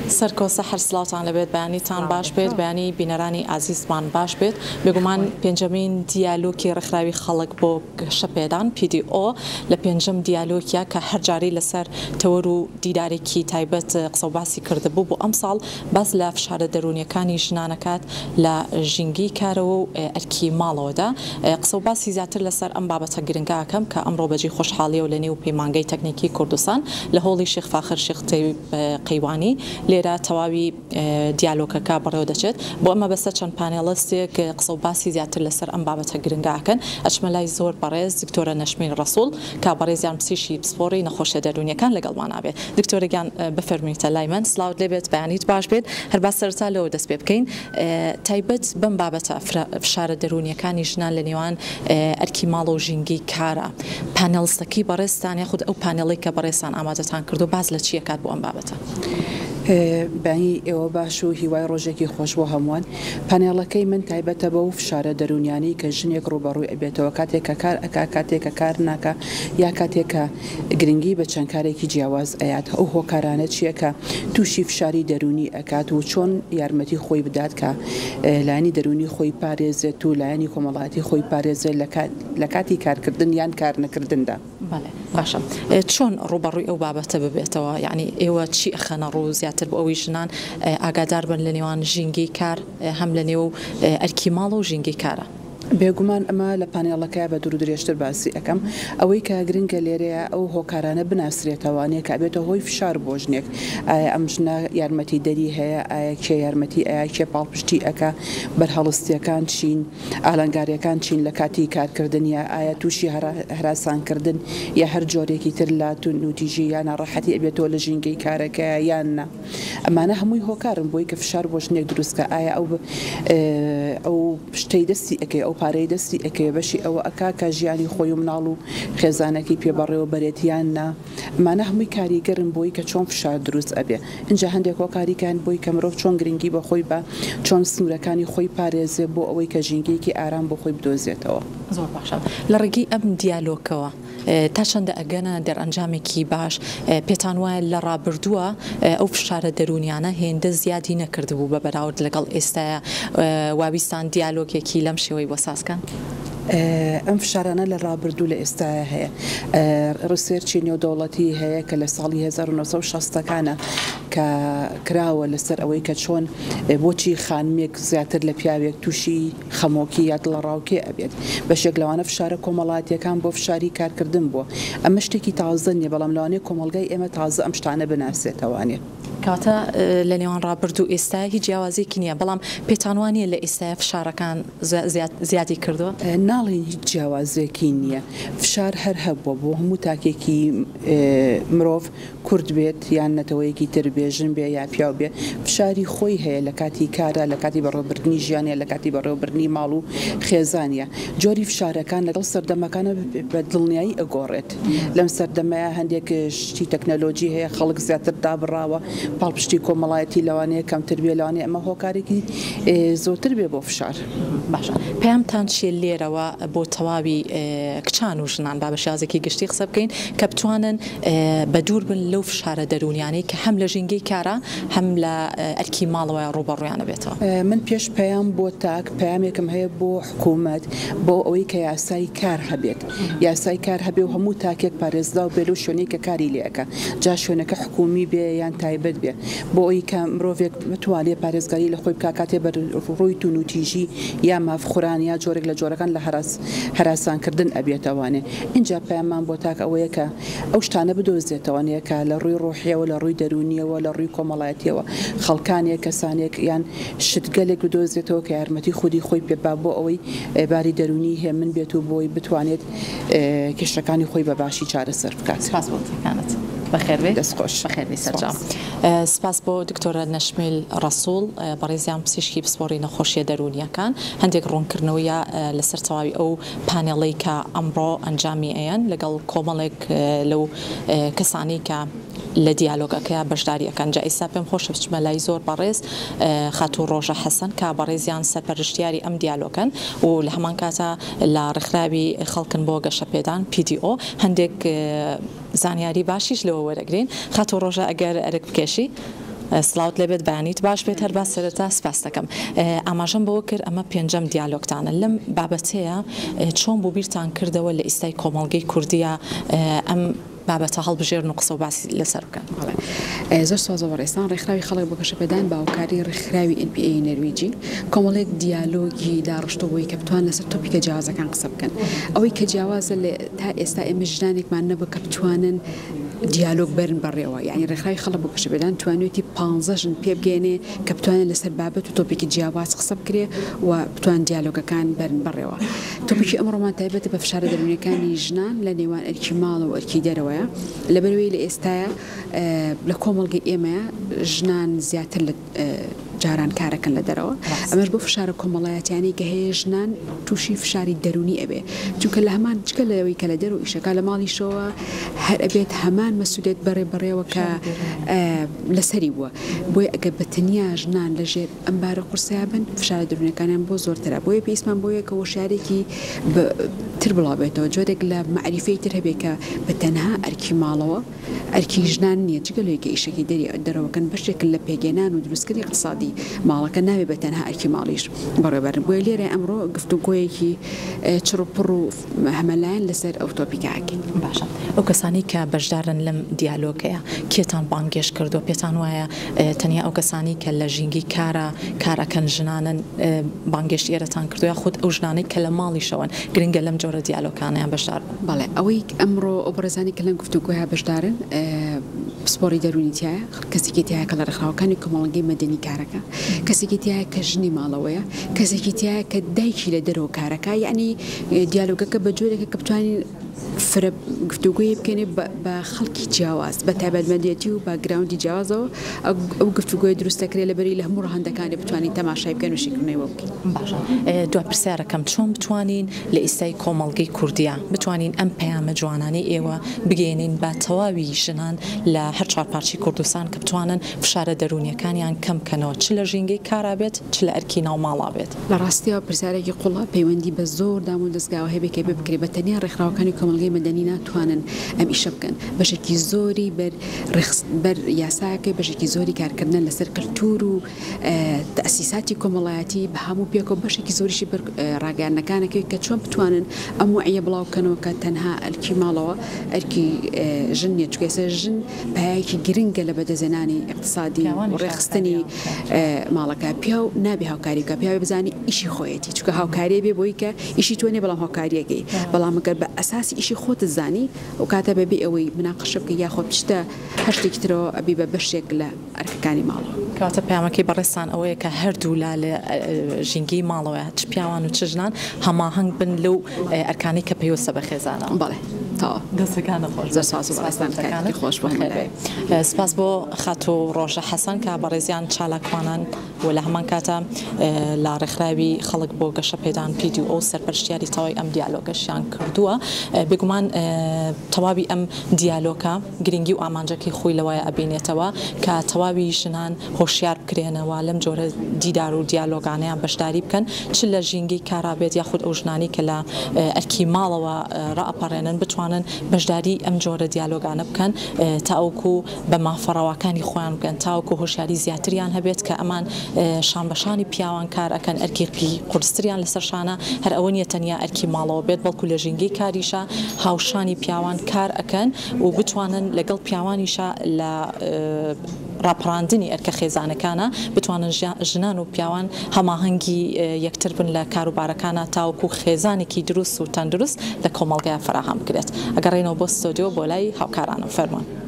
سەرکۆ سەحر سلااوان لەبێت بەیانیتان باش بێت بەیانی بینەرانی ئازیزمان باش بێت بێگومان پێنجەمین دیالۆکی ڕێکخراوی خەڵک بۆ گەشەپێدان PDO لە پێنجەم دیالۆکیە کە هەرجاری لەسەر تەوەر و دیدارێکی تایبەت قسە و باسی کردبوو بۆ ئەم ساڵ باس لە فشارە دەرونیەکانی ژنانەکات لە ژینگی کارەوە و ئەرکی ماڵەوەدا قسە و باسی زیاتر لەسەر ئەم بابەتە گرنگاکەم کە ئەمڕۆ بەجێ خۆشحاڵیە و لە نێو پەیمانگەی تەکنیکی کوردستان لە هۆڵی شێخ فاخر شێخ قەیوانی لێرە تەواوی دیالۆکەکە بەڕێوە دەچێت بۆ ئەمە بەسەر چەند پانێڵەستێک قسە و باسی زیاتر لەسەر ئەم بابەتە گرنگاکەن ئەچمە لای زۆر بەڕێز دکتۆرە نەشمین ڕەسوول کا بەڕێزیان پزیشکی پسپۆڕی نەخۆشیە دەرونیەکان لەگەڵمان نابێت دکتۆرەگیان بفەرموویتە لای من سلااوت لێبێت بەیانیت باش بێت هەر با سەرتا لەوە دەست پێ بکەین تایبەت بەم بابەتە فشارە دەرونیەکانی ژنان لە نێوان ئەرکی ماڵ و ژینگی کارە پانێڵستەکەی بەڕێستان یاخود ئەو پانێڵی کە بەڕێستان ئامادەتان کردو باز لە چیە کات بۆ ئەم بابەتە بانی ئێوە باش و هیوای ڕۆژێکی خۆش بۆ هەمووان پانێڵەکەی من تایبەتە بە و فشارە دەرونیانی کە ژنێک ڕوبەڕووی ئەبێتەوە کاتێکە کار ئەکا کاتێکە کار ناکە یا کاتێکە گرنگی بە چەند کارێکی جیاواز ئەیات ئەو هۆکارانە چیەکە تووشی فشاری دەرونی ئەکات و چۆن یارمەتی خۆی بدات کە لایانی دەرونی خۆی پارێزێت و لایانی کۆمەڵاتی خۆی پارێزێت لە کاتی کارکردن یان کار نەکردندا باشە چۆن ڕوبەڕووی ئەو بابەتە ببێتەوە یعنی ئێوە چی ئەخەنە ڕوو زیاتر بۆ ئەوی ژنان ئاگادار بن لە نێوان ژینگی کار هەم لە نێو ئەرکی ماڵ و ژینگی کارە بێگومان ئەمە لە پانێڵەکە بە دوور درێژتر باسی ئەەکەم ئەوەی کە گرنگە لێرەیە ئەو هۆکارانە بناسرێتەوانەیە کە بێتە هۆی فشار بۆ ژنێک ئایا ئەم ژنە یارمەتی دەری هەیە ئایا کێ یارمەتی ئایا کێ پاڵپشتی ئەکە بەرهەڵستیەکان چین ئالەنگاریەکان چین لە کاتی کارکردنیە ئایا تووشی هەراسانکردن یا هەر جۆرێکی تر لا نوتیژی یان ناڕەحەتی ئەبێتەوە لە ژینگەی کارەکە یاننا ئەمانە هەمووی هۆکارن بۆی کە فشار بۆ ژنێک دروستکە ئایا ئەو پشتەی دەستی ئەەکەی ئەو پارەی دەستی ئەەکەی بەشی ئەوە ئەکا کە ژیانی خۆی و مناڵ و خێزانەکەی پێبەڕێەوە بەرێتیاننا ئەمانە هەمووی کاریگەرن بۆی کە چۆن فشار دروست ئەبێ اینجا هەندێک هۆکاریکان بۆی کە مرۆڤ چۆن گرنگی بە خۆی بە چۆن سنوورەکانی خۆی پارێزێ بۆ ئەوەی کە ژینگەیەکی ئارام بۆ خۆی بدۆزێتەوە زۆر باشە لە ڕێگەی ئەم دیالۆکەوە تا چەندە ئەگەنە دەرئەنجامێکی باش پێتان وایە لە ڕابردووە ئەو فشارە دەرونیانە هێندە زیادی نەکردبوو بە بەراورد لەگەڵ ئێستاە واویستان دیالۆکێکی لەم شێوەی وەساسکەن ئەم فشارانە لە ڕابردوو لە ئێستاە هەیە ڕسێرچی نێودەوڵەتی هەیە کە لە ساڵی 1960ەکانە کە کراوە لەسەر ئەوەی کە چۆن بۆچی خانمێک زیاتر لە پیاوێک تووشی خەمۆکی یا دڵە ڕاوکێ ئەبێت بەشێک لەوانە فشارە کۆمەڵاتیەکان بۆ فشاری کارکردن بووە ئەمە شتێکی تازە نیە بەڵام لەوانەیە کۆمەلگای ئێمە تازە ئەم شتانە بناسێتەوانێ کاتە لە نێوان ڕابردوو ئێستا هیچ جیاوازێکی نییە بەڵام پێتانوانیە لە ئێستا فشارەکان زیادی کردووە ناڵێن هیچ جیاوازێکی نییە فشار هەر هەبووە بۆ هەموو تاکێکی مرۆڤ کورد بێت یان نەتەوەیەکی تر بێژن بێ یا پیاو بێ فشاری خۆی هەیە لە کاتی کارە لە کاتی بەڕێوەبردننی ژیانە لە کاتی بەڕێوەبردننی ماڵ و خێزانە جۆری فشارەکان لەگەڵ سەردەمەکانە بە دڵنیایی ئەگۆڕێت لەم سەردەمەیە هەندێک شتی تەکنەلۆجی هەیە خەڵک زیاتر دابڕاوە پاڵپشتی کۆمەڵایەتی لەوانەیە کەمتر بێ لەوانەیە ئەمە هۆکارێکی زۆرتر بێ بۆ فشار باشە پێیانتان چێ لێرەوە بۆ تەواوی کچان و ژنان با بەشازێکی گشتی قسە بکەین کە بتوانن بە دوور بن لەو فشارە دەرونیانی کە هەم لە ژینگەی کارە هەم لە ئەرکی ماڵەوە ڕوبەڕویانە بێتەوە من پێش پەیام بۆ تاک پەیامێکم هەیە بۆ حکوومەت بۆ ئەوەی کە یاسای کار هەبێت یاسای کار هەبێ و هەموو تاکێک پارێزدا و بێت و شوێنەی کە کاری لێەکە جا شوێنەکە حکومی بێ یان تایبەت بێ بۆ ئەوی کە مرۆڤێک بتوانێت پارێزگاری لە خۆی بکات کاتێ بە ڕووی تونوتیژی یا مافخوران یا جۆرێک لە جۆرەکان لە هەراسانکردن ئەبێتەوانێ اینجا پەیامان بۆ تاک ئەوەیە کە ئەو شتانە بدۆزێتەوەنەیە کە لە ڕووی ڕۆحیەوە لە ڕووی دەرونیەوە لە ڕووی کۆمەڵایەتیەوە خەڵکانێک کەسانێک یان شتگەلێک بدۆزێتەوە کە یارمەتی خودی خۆی پێبا بۆ ئەوەی باری دەرونی هێ من بێت و بۆی بتوانێت کێشەکانی خۆی بە باشی چارەسەر بکات بەخێربێ دەستخۆش بەخێربێ سەرجام سپاس بۆ دکتۆرە نەشمیل ڕەسوول بەڕێزیان پزیشکی پسپۆڕی نەخۆشیە دەرونیەکان هەندێک ڕوونکردنەوەیە لەسەر تەواوی ئەو پانێڵەی کە ئەمڕۆ ئەنجامی ئەیەن لەگەڵ کۆمەڵێک لەو کەسانی کە لە دیالۆگەکەیە بەشداریەکان جا ئێستا پێم خۆشە بچمە لای زۆر بەڕێز خاتوو ڕۆژە حەسەن کە بەڕێزیان سەرپەرشتیاری ئەم دیالۆگەن و لە هەمان کاتە لە ڕێکخراوی خەڵکن بۆ گەشەپێدان PDO هەندێک زانیاری باشیش لەوە وەرەگرین خاتوو ڕۆژە ئەگەر ئەرک بکێشی سلااوت لێبێت بەیانیت باش بێت هەر باس سەرەتا سپاس دەکەم ئاماژەم بەوە کرد ئەمە پێنجەم دیالۆگتانە لەم بابەتەیە چۆن بۆ بیرتان کردەوە لە ئیستای کۆمەڵگەی کوردیە ئەم بابەتە هەڵبژێرن و قسە و باسی لەسەر بکەن. زۆر سوازە بەڕێستان ڕێکخراوی خەڵک بۆ گەشەپێدان باوکاری ڕێکخراوی NPA نەرویجی کۆمەڵێک دیالۆگی داڕشتەوەی کە بتوان لەسەر تۆپیکە جیاوازەکان قسە بکەن ئەوەی کە جیاوازە تا ئێستا ئێمە ژنانێکمان نەبوو کە بتوانن دیالۆگ بەرن بەڕێوە یعنی ڕێکخراوی خەڵک بۆ گەشەپێدان توانێتی 15 ژن پێ بگەێنێ کە بتوانن لەسەر بابەت و تۆپیکی جیاواز قسە بکرێ و بتوان دیالۆگەکان بەرن بەڕێوە. تۆپیکی ئەمڕۆمان تایبەتە بە فشارە دەرونیەکانی ژنان لە نێوان ئەرکی ماڵ و ئەرکی دەرەوەیە لەبەرەوەی لە ئێستاە لە کۆمەڵگەی ئێمەیە ژنان زیاتر لە جاران کارەکەن لە دەرەوە ئەمەش بۆ فشارە کۆمەڵایەتیانی کە هەیە ژنان تووشی فشاری دەرونی ئەبێ چونکە لە هەمان چکە لەوەی کە لە دەرەوە ئیشەکە لە ماڵیشەوە هەر ئەبێت هەمان مەسوولێت بەڕێوە کە لەسەری بووە بۆی ئەگە بەتەنیا ژنان لەژێر ئەمبارە قورسیا بن فشارە دەرونەکانیان بۆ زۆرترە بۆیە پێویستمان بۆیە کە وەشارێکی تر بڵاوێتەوە جۆرێک لە معریفەی تر هەبێت کە بە تەنها ئەرکی ماڵەوە ئەرکی ژنان نییە جگەلەوەیکە ئیشەکەی دەرەوەکەن بەشێکن لە پێگەێنان و دروستکردی اقتصادی ماڵەکە ناوێ بە تەنها ئەرکی ماڵیش بەڕێبەرن بۆیە لێرە ئەمڕۆ گفتوگۆیەکی چڕوپڕ و هەمەلایەن لەسەر ئەو تۆپیکاکەین. باشە ئەو کەسانی کە بەشدارن لەم دیالۆگەیە کێتان بانگێش کردو پێتان وایە تەنیا ئەو کەسانی کە لە ژینگی کارەکەن ژنانن بانگێشت ئێرەتان کردو یا خودت ئەو ژنانەی کە لە ماڵیشەوەن گرنگە لەم جۆرە دیالۆگانیان بەشدار بەڵێ ئەوەی ئەمڕۆ ئەو بەڕێزانی کە لەم گفتوگۆیە بەشدارن سپۆری دەرونیتیایە کەسێکی تایە کە لە ڕێکخراوەکانی کۆمەڵگەی مەدەنی کارەکە کەسێکی تایە کە ژنی ماڵەوەیە کەسێکی تایە کە دایکی لە دەرەوە کارەکە یعنی دیالۆگەکە بە جۆرێکە کە بتوانین گفتوگوی بکەنێ بە خەڵکی جیاواز بە تایبەتمەندێتی و باگراوندی جیاوازەوە ئەو گفتوگوی دروستەکرێ لەبەری لە هەموو ڕەهەندەکانی بتوانین تەماشای بکەن و شیکردنەوەی بکەین. باشە دو پرسیارەکەم چۆن بتوانین لە ئیستای کۆمەڵگەی کوردیە بتوانین ئەم پەیامە جوانانەی ئێوە بگەێنین بە تەواوی ژنان لە هەر چارپارچی کوردستان کە بتوانن فشارە دەرونیەکانیان کەم بکەنەوە چ لە ژینگەی کارا بێت چ لە ئەرکی ناو ماڵا بێت. لە ڕاستیەوە پرسیارێکی قوڵە پەیوەندی بە زۆر دام و دەستگاوە هەیە بکە بکرێ بە تەنیا ڕێکخراوەکانی کۆمەڵگەی مەدەنی ناتوانن ئەم ئیشە بکەن بەشێکی زۆری بەر یاساکەی بەشێکی زۆری کارکردن لەسەر کللتور و تەسیساتی کۆمەڵایەتی بە هەموو پێکەوە بەشێکی زۆریشی بەر ڕاگەیاندنەکانەکەی کە چۆن بتوانن ئەم وعیە بڵاوکەنەوە کە تەنها ئەرکی ماڵەوە ئەرکی ژن نیە چکەسە ژن پایەکی گرنگە لە بەدەزێنانی اقتصادی ڕێخستنی ماڵەکە پیا و نابێ هاوکاریکە پیاوی بزانی ئیشی خۆیەتی چکە هاوکاری بێ بۆی کە ئیشی تۆنێ بەڵام هاوکاریەکەی بەڵام ئەگەر بە ئەساسی ئیشی خۆت زانی و کاتە بەبێ ئەوەی مناقەشە بکە یاخۆ پشتە هەشتێکی ترەوە ئەبی بە بەشێک لە ئەرکەکانی ماڵەوە. کاتە پامەکەی بەڕێستان ئەوەیە کە هەردوو لا لە ژینگی ماڵەوە چ پیاوان و چ ژنان هەماهەنگ بن لەو ئەرکانی کە پێویستە بە خێزانە. بەڵێ دەستەکانە خۆش خۆش سپاس بۆ خات و ڕۆژە حەسەن کە بەڕێزیان چالاکوانان و لە هەمان کاتە لە ڕێکخراوی خەڵک بۆ گەشەپێدان PDO سەرپەرشتیاری تەواوی ئەم دیالۆگەشیان کردووە بێگومان تەواوی ئەم دیالۆکە گرنگی و ئامانجەکەی خۆی لەوایە ئەبینێتەوە کە تەواوی ژنان هۆشیار بکرێنەوە لەم جۆرە دیدار و دیالۆگانیان بەشداری بکەن چ لە ژینگی کارابێت یاخود ئەو ژنانی کە لە ئەرکی ماڵەوە ڕائەپەڕێنن بتوانن بەشداری ئەم جۆرە دیالۆگانە بکەن تاوەکو بە مافەڕەوەکانی خۆیان بکەن تاوەکو هۆشیاری زیاتریان هەبێت کە ئەمان شان بەشانی پیاوان کار ئەکەن ئەرکی قورستریان لەسەر شانە هەر ئەوە نیە تەنیا ئەرکی ماڵەوە بێت بەڵکو لە ژینگەی کاریشە هاوشانی پیاوان کار ئەکەن و بتوانن لەگەڵ پیاوانیشە لە ڕاپەڕاندنی ئەرکە خێزانەکانە بتوانن ژنان و پیاوان هەماهەنگی یەکتر بن لە کاروبارەکانە تاوەکو خێزانێکی دروست و تەندروست لە کۆمەڵگەیە فراهەم بکرێت. ئەگەڕێنەوە بۆ ستۆدیۆ بۆ لای هاوکارانم فەرمان.